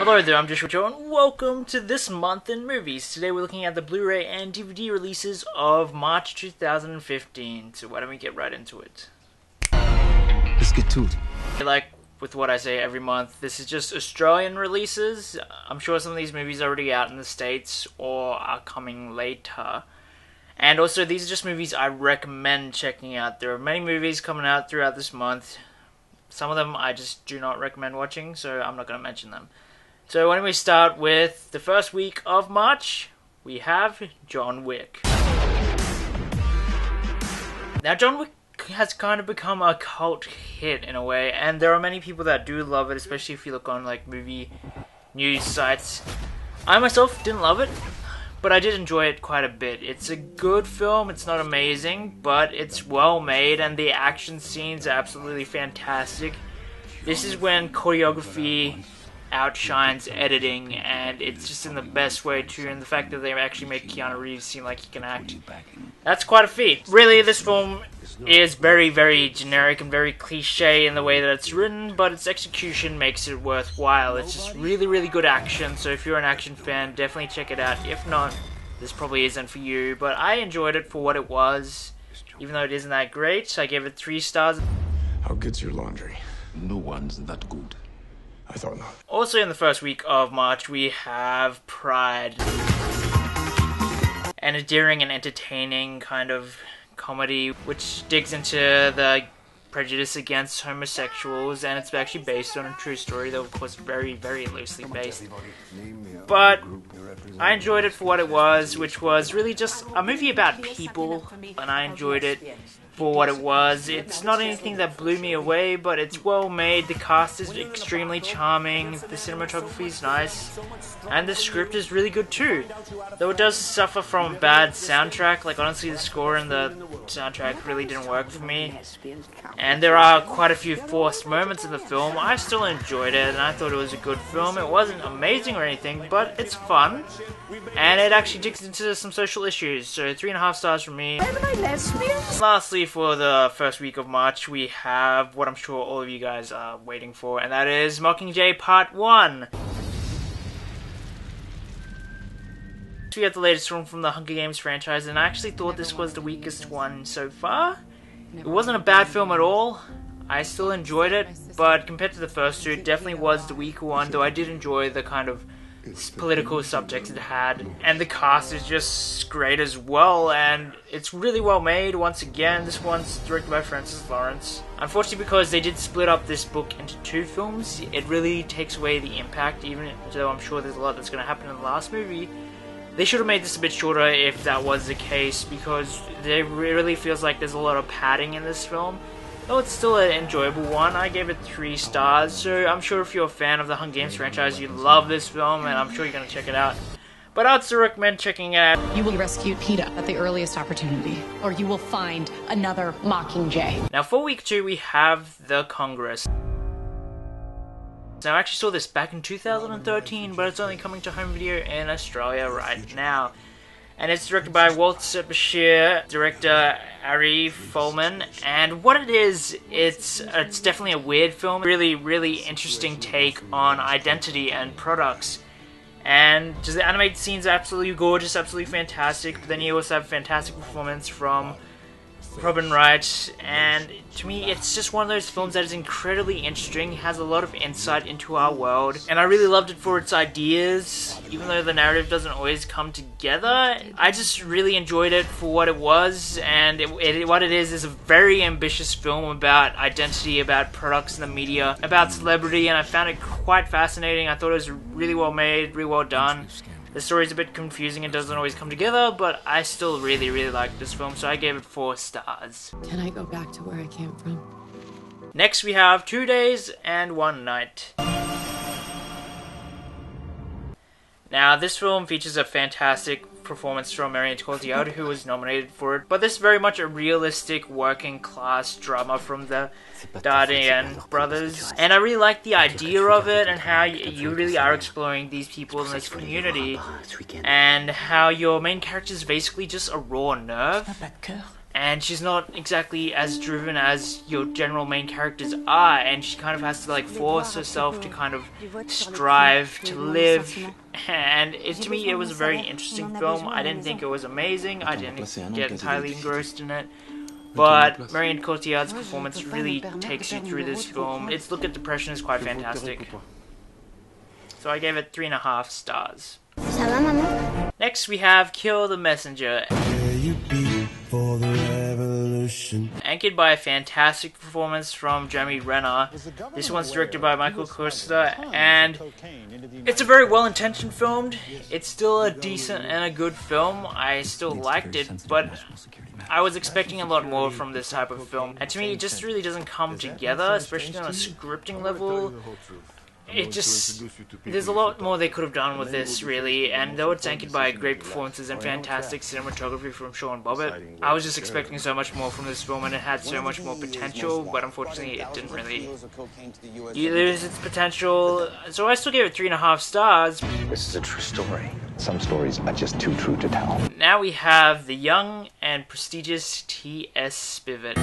Hello there, I'm Joshua and welcome to This Month in Movies. Today we're looking at the Blu-ray and DVD releases of March 2015. So why don't we get right into it? Let's get to it. Like with what I say every month, this is just Australian releases. I'm sure some of these movies are already out in the States or are coming later. And also these are just movies I recommend checking out. There are many movies coming out throughout this month. Some of them I just do not recommend watching, so I'm not going to mention them. So why don't we start with the first week of March? We have John Wick. Now John Wick has kind of become a cult hit in a way, and there are many people that do love it, especially if you look on like movie news sites. I myself didn't love it, but I did enjoy it quite a bit. It's a good film, it's not amazing, but it's well made and the action scenes are absolutely fantastic. This is when choreography outshines editing, and it's just in the best way too, and the fact that they actually make Keanu Reeves seem like he can act, that's quite a feat. Really, this film is very, very generic and very cliche in the way that it's written, but its execution makes it worthwhile. It's just really, really good action, so if you're an action fan, definitely check it out. If not, this probably isn't for you, but I enjoyed it for what it was, even though it isn't that great. I gave it 3 stars. How good's your laundry? No one's that good. I thought not. Also in the first week of March, we have Pride. An endearing and entertaining kind of comedy which digs into the prejudice against homosexuals, and it's actually based on a true story, though of course very, very loosely based. But I enjoyed it for what it was, which was really just a movie about people, and I enjoyed it for what it was. It's not anything that blew me away, but it's well made. The cast is extremely charming, the cinematography is nice, and the script is really good too. Though it does suffer from a bad soundtrack, like honestly the score and the soundtrack really didn't work for me. And there are quite a few forced moments in the film. I still enjoyed it and I thought it was a good film. It wasn't amazing or anything, but it's fun. And it actually digs into some social issues, so 3.5 stars from me. Lastly, for the first week of March, we have what I'm sure all of you guys are waiting for, and that is Mockingjay Part 1. We have the latest film from the Hunger Games franchise, and I actually thought this was the weakest one so far. It wasn't a bad film at all. I still enjoyed it, but compared to the first two, it definitely was the weaker one, though I did enjoy the kind of political subjects it had, and the cast is just great as well, and it's really well made. Once again, this one's directed by Francis Lawrence. Unfortunately, because they did split up this book into 2 films, it really takes away the impact, even though I'm sure there's a lot that's going to happen in the last movie. They should have made this a bit shorter if that was the case, because it really feels like there's a lot of padding in this film. Though it's still an enjoyable one, I gave it 3 stars, so I'm sure if you're a fan of the Hunger Games franchise, you love this film, and I'm sure you're going to check it out. But I'd still recommend checking it out. You will rescue Peeta at the earliest opportunity, or you will find another Mockingjay. Now for week 2, we have The Congress. Now I actually saw this back in 2013, but it's only coming to home video in Australia right now. And it's directed by Walter Bashir, director Ari Folman, and what it is, it's definitely a weird film. Really, really interesting take on identity and products. And just the animated scenes are absolutely gorgeous, absolutely fantastic, but then you also have a fantastic performance from Robin Wright, and to me it's just one of those films that is incredibly interesting, has a lot of insight into our world, and I really loved it for its ideas, even though the narrative doesn't always come together. I just really enjoyed it for what it was, and what it is a very ambitious film about identity, about products in the media, about celebrity, and I found it quite fascinating. I thought it was really well made, really well done. The story's a bit confusing and doesn't always come together, but I still really, really liked this film, so I gave it 4 stars. Can I go back to where I came from? Next we have 2 Days and One Night. Now this film features a fantastic performance from Marion Cotillard, who was nominated for it, but this is very much a realistic working class drama from the Dardenne brothers, and I really like the idea of it, and how you really are exploring these people in this community, and how your main character is basically just a raw nerve. and she's not exactly as driven as your general main characters are, and she kind of has to like force herself to kind of strive to live. And to me, it was a very interesting film. I didn't think it was amazing. I didn't get entirely engrossed in it. But Marion Cotillard's performance really takes you through this film. Its look at depression is quite fantastic. So I gave it 3.5 stars. Next we have Kill the Messenger. Anchored by a fantastic performance from Jeremy Renner. This one's directed by Michael Costa, and it's a very well-intentioned film. It's still a decent and a good film. I still liked it, but I was expecting a lot more from this type of film. And to me, it just really doesn't come together, especially on a scripting level. There's a lot more they could have done with this, really, and though it's anchored by great performances and fantastic cinematography from Sean Bobbitt, I was just expecting so much more from this film, and it had so much more potential, but unfortunately it didn't really lose its potential, so I still gave it 3.5 stars. This is a true story. Some stories are just too true to tell. Now we have the young and prestigious T.S. Spivet.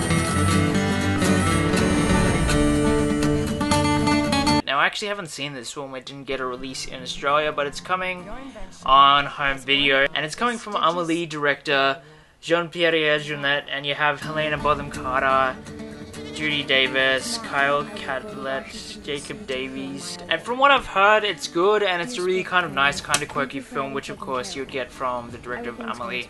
Now, I actually haven't seen this film. It didn't get a release in Australia, but it's coming on home video. And it's coming from Amelie director Jean-Pierre Jeunet, and you have Helena Bonham Carter, Judy Davis, Kyle Catlett, Jacob Davies. And from what I've heard, it's good, and it's a really kind of nice, kind of quirky film, which of course you would get from the director of Amelie.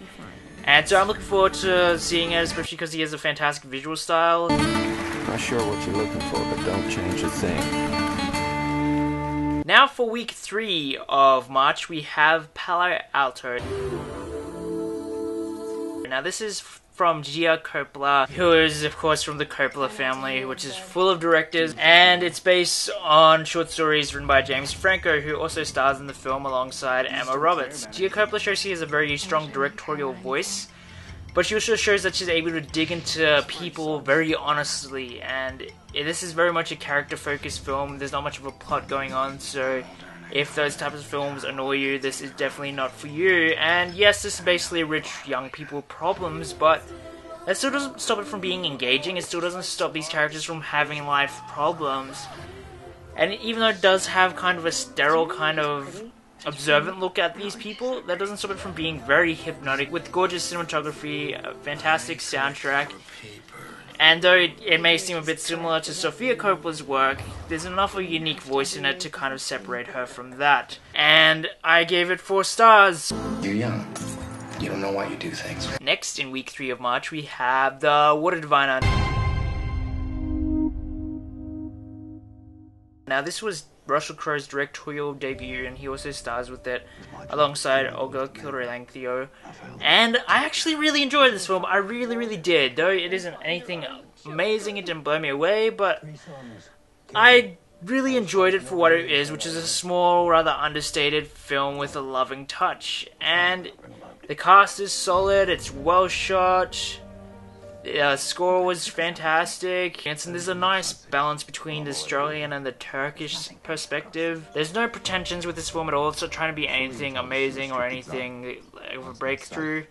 And so I'm looking forward to seeing it, especially because he has a fantastic visual style. Not sure what you're looking for, but don't change a thing. Now for week 3 of March, we have Palo Alto. Now this is from Gia Coppola, who is of course from the Coppola family, which is full of directors, and it's based on short stories written by James Franco, who also stars in the film alongside Emma Roberts. Gia Coppola shows she has a very strong directorial voice, but she also shows that she's able to dig into people very honestly, and this is very much a character-focused film. There's not much of a plot going on, so if those types of films annoy you, this is definitely not for you. And yes, this is basically rich young people problems, but that still doesn't stop it from being engaging. It still doesn't stop these characters from having life problems. And even though it does have kind of a sterile kind of observant look at these people, that doesn't stop it from being very hypnotic, with gorgeous cinematography, a fantastic soundtrack. And though it may seem a bit similar to Sofia Coppola's work, there's enough of a unique voice in it to kind of separate her from that. And I gave it 4 stars. You're young. You don't know why you do things. Next, in week 3 of March, we have The Water Diviner. Now this was Russell Crowe's directorial debut, and he also stars with it alongside Olga Kurylenko. And I actually really enjoyed this film. I really did. Though it isn't anything amazing, it didn't blow me away, but I really enjoyed it for what it is, which is a small, rather understated film with a loving touch. And the cast is solid, it's well shot, the score was fantastic, and there's a nice balance between the Australian and the Turkish perspective. There's no pretensions with this film at all. It's not trying to be anything amazing or anything of a breakthrough.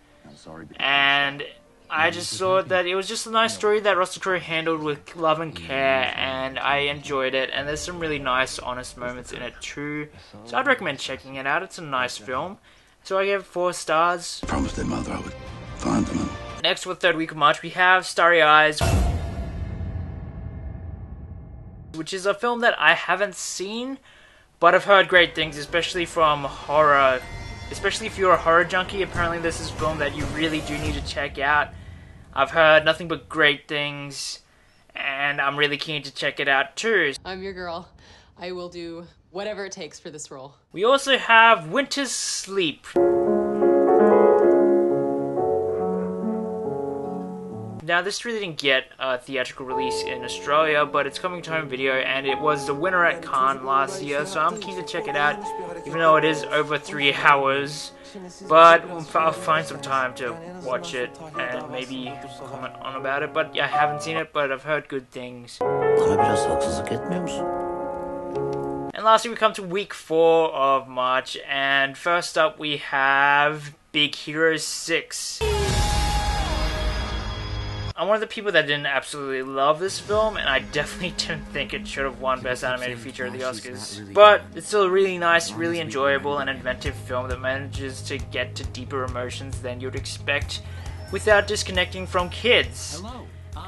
And I just thought that it was just a nice story that Russell Crowe handled with love and care, and I enjoyed it. And there's some really nice, honest moments in it too. So I'd recommend checking it out. It's a nice film. So I gave it 4 stars. I promised their mother I would find them. Next, for the 3rd week of March, we have Starry Eyes, which is a film that I haven't seen, but I've heard great things, especially from horror. Especially if you're a horror junkie, apparently this is a film that you really do need to check out. I've heard nothing but great things, and I'm really keen to check it out too. I'm your girl. I will do whatever it takes for this role. We also have Winter's Sleep. Now, this really didn't get a theatrical release in Australia, but it's coming to home video, and it was the winner at Cannes last year, so I'm keen to check it out, even though it is over 3 hours. But I'll find some time to watch it and maybe comment on about it. But I haven't seen it, but I've heard good things. And lastly, we come to week 4 of March, and first up we have Big Hero 6. I'm one of the people that didn't absolutely love this film, and I definitely didn't think it should have won Best Animated Feature at the Oscars. But it's still a really nice, really enjoyable, and inventive film that manages to get to deeper emotions than you'd expect without disconnecting from kids.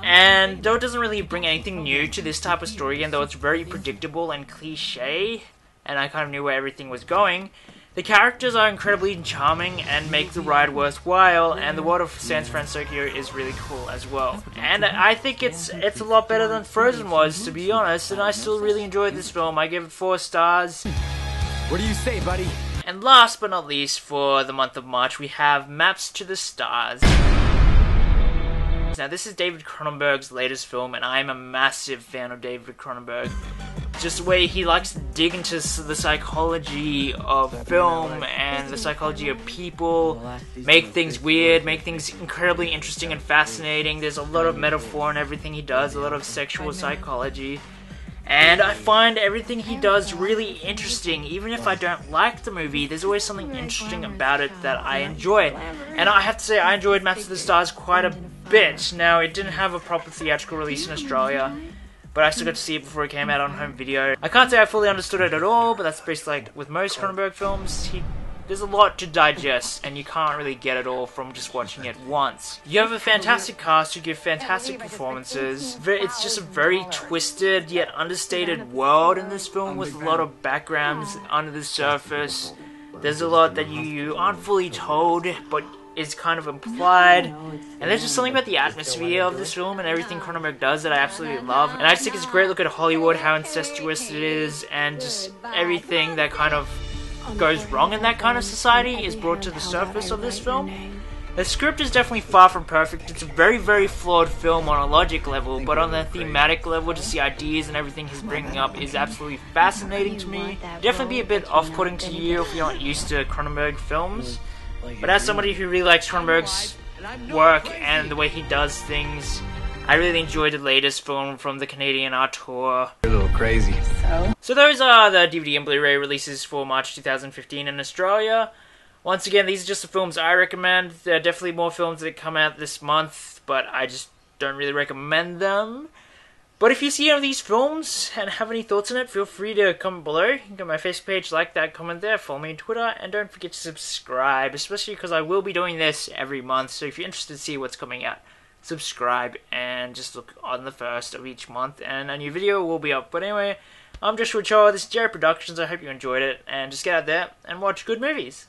And though it doesn't really bring anything new to this type of story, again, though it's very predictable and cliche, and I kind of knew where everything was going, the characters are incredibly charming and make the ride worthwhile, and the world of San Francisco is really cool as well. And I think it's a lot better than Frozen was, to be honest, and I still really enjoyed this film. I give it 4 stars. What do you say, buddy? And last but not least, for the month of March, we have Maps to the Stars. Now, this is David Cronenberg's latest film, and I'm a massive fan of David Cronenberg. Just the way he likes to dig into the psychology of film and the psychology of people, make things weird, make things incredibly interesting and fascinating. There's a lot of metaphor in everything he does, a lot of sexual psychology. And I find everything he does really interesting. Even if I don't like the movie, there's always something interesting about it that I enjoy. And I have to say, I enjoyed Maps to the Stars quite a bit. Now, it didn't have a proper theatrical release in Australia, but I still got to see it before it came out on home video. I can't say I fully understood it at all, but that's basically like with most Cronenberg films, there's a lot to digest, and you can't really get it all from just watching it once. You have a fantastic cast who give fantastic performances. It's just a very twisted yet understated world in this film with a lot of backgrounds under the surface. There's a lot that you aren't fully told, but is kind of implied, and there's just something about the atmosphere of this film and everything Cronenberg does that I absolutely love. And I just think it's a great look at Hollywood, how incestuous it is, and just everything that kind of goes wrong in that kind of society is brought to the surface of this film. The script is definitely far from perfect. It's a very, very flawed film on a logic level, but on the thematic level, just the ideas and everything he's bringing up is absolutely fascinating to me. Definitely be a bit off-putting to you if you're not used to Cronenberg films. But as somebody who really likes Cronenberg's work and the way he does things, I really enjoyed the latest film from the Canadian auteur. You're a little crazy. So those are the DVD and Blu-ray releases for March 2015 in Australia. Once again, these are just the films I recommend. There are definitely more films that come out this month, but I just don't really recommend them. But if you see any of these films and have any thoughts on it, feel free to comment below. You can go to my Facebook page, like that, comment there, follow me on Twitter, and don't forget to subscribe, especially because I will be doing this every month, so if you're interested to see what's coming out, subscribe and just look on the 1st of each month, and a new video will be up. But anyway, I'm Joshua Cho, this is Jerry Productions, I hope you enjoyed it, and just get out there and watch good movies.